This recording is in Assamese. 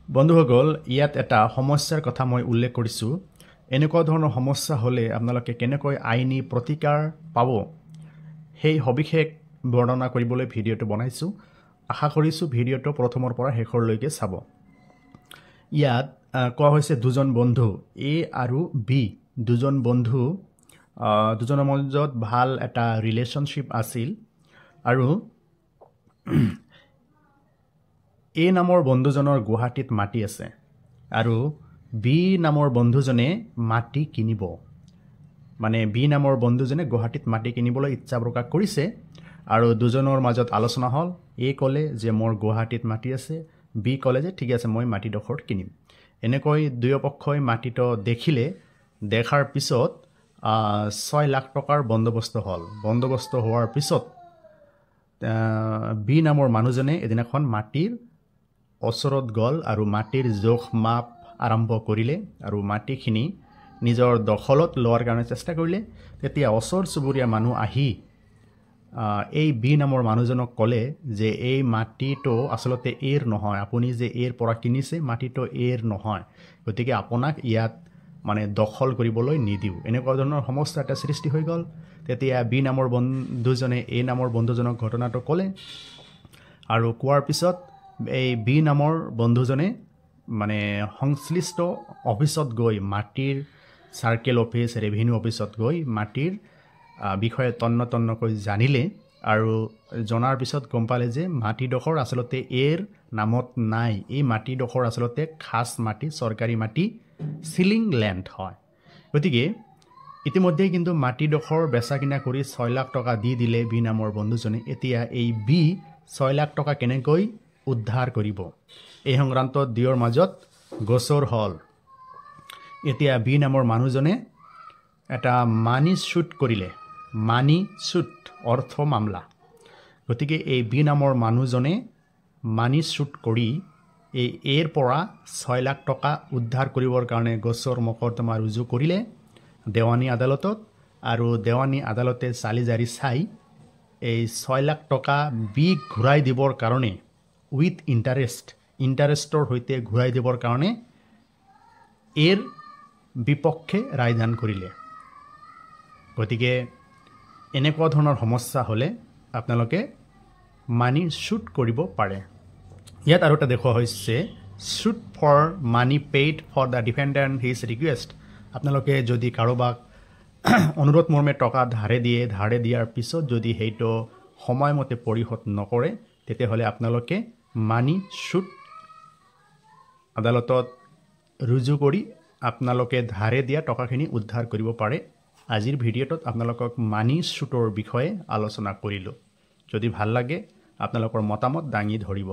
বন্ধুসকল ইয়াত এটা সমস্যাৰ কথা মই উল্লেখ কৰিছোঁ এনেকুৱা ধৰণৰ সমস্যা হ'লে আপোনালোকে কেনেকৈ আইনী প্ৰতিকাৰ পাব সেই সবিশেষ বৰ্ণনা কৰিবলৈ ভিডিঅ'টো বনাইছোঁ আশা কৰিছোঁ ভিডিঅ'টো প্ৰথমৰ পৰা শেষলৈকে চাব ইয়াত কোৱা হৈছে দুজন বন্ধু এ আৰু বি দুজন বন্ধু দুজনৰ মাজত ভাল এটা ৰিলেশ্যনশ্বিপ আছিল আৰু এ নামৰ বন্ধুজনৰ গুৱাহাটীত মাটি আছে আৰু বি নামৰ বন্ধুজনে মাটি কিনিব মানে বি নামৰ বন্ধুজনে গুৱাহাটীত মাটি কিনিবলৈ ইচ্ছা প্ৰকাশ কৰিছে আৰু দুজনৰ মাজত আলোচনা হ'ল এ ক'লে যে মোৰ গুৱাহাটীত মাটি আছে বি ক'লে যে ঠিক আছে মই মাটিডোখৰ কিনিম এনেকৈ দুয়োপক্ষই মাটিটো দেখিলে দেখাৰ পিছত 6 লাখ টকাৰ বন্দবস্ত হ'ল বন্দবস্ত হোৱাৰ পিছত বি নামৰ মানুহজনে এদিনাখন মাটিৰ ওচৰত গ'ল আৰু মাটিৰ জোখ মাপ আৰম্ভ কৰিলে আৰু মাটিখিনি নিজৰ দখলত লোৱাৰ কাৰণে চেষ্টা কৰিলে তেতিয়া ওচৰ চুবুৰীয়া মানুহ আহি এই বি নামৰ মানুহজনক ক'লে যে এই মাটিটো আসলতে এৰ নহয় আপুনি যে এৰ পৰা কিনিছে মাটিটো এৰ নহয় গতিকে আপোনাক ইয়াত মানে দখল কৰিবলৈ নিদিও এনেকুৱা ধৰণৰ সমস্যা এটা সৃষ্টি হৈ গ'ল তেতিয়া বি নামৰ বন্ধুজনে এ নামৰ বন্ধুজনক ঘটনাটো ক'লে আৰু কোৱাৰ পিছত এই বি নামৰ বন্ধুজনে মানে সংশ্লিষ্ট অফিচত গৈ মাটিৰ সাৰ্কেল অফিচ ৰেভিনিউ অফিচত গৈ মাটিৰ বিষয়ে তন্নকৈ জানিলে আৰু জনাৰ পিছত গম পালে যে মাটিডোখৰ আসলতে এৰ নামত নাই এই মাটিডোখৰ আসলতে খাস মাটি চৰকাৰী মাটি সিলিং ল্যান্ড হয় গতিকে ইতিমধ্যে কিন্তু মাটিডোখৰ বেচা কিনা কৰি 6 লাখ টকা দি দিলে বি নামৰ বন্ধুজনে এতিয়া এই বি 6 লাখ টকা কেনেকৈ উদ্ধাৰ কৰিব এই সংক্ৰান্তত দুয়োৰ মাজত গোচৰ হ'ল এতিয়া বি নামৰ মানুহজনে এটা মানি শুট কৰিলে মানি শুট অৰ্থ মামলা গতিকে এই বি নামৰ মানুহজনে মানি শুট কৰি এই এৰ পৰা 6 লাখ টকা উদ্ধাৰ কৰিবৰ কাৰণে গোচৰ মকৰ্দমা ৰুজু কৰিলে দেৱানী আদালতত আৰু দেৱানী আদালতে চালি জাৰি চাই এই 6 লাখ টকা বি ঘূৰাই দিবৰ কাৰণে উইথ ইণ্টাৰেষ্টৰ সৈতে ঘূৰাই দিবৰ কাৰণে এৰ বিপক্ষে ৰায়দান কৰিলে গতিকে এনেকুৱা ধৰণৰ সমস্যা হ'লে আপোনালোকে মানি শুট কৰিব পাৰে ইয়াত আৰু এটা দেখুওৱা হৈছে shoot for money paid for the defender his request আপোনালোকে যদি কাৰোবাক অনুৰোধ মৰ্মে টকা ধাৰে দিয়াৰ পিছত যদি সেইটো সময়মতে পৰিশোধ নকৰে তেতিয়াহ'লে আপোনালোকে মানি শুট আদালতত ৰুজু কৰি আপোনালোকে ধাৰে দিয়া টকাখিনি উদ্ধাৰ কৰিব পাৰে আজিৰ ভিডিঅ'টোত আপোনালোকক মানি শুটৰ বিষয়ে আলোচনা কৰিলোঁ যদি ভাল লাগে আপোনালোকৰ মতামত দাঙি ধৰিব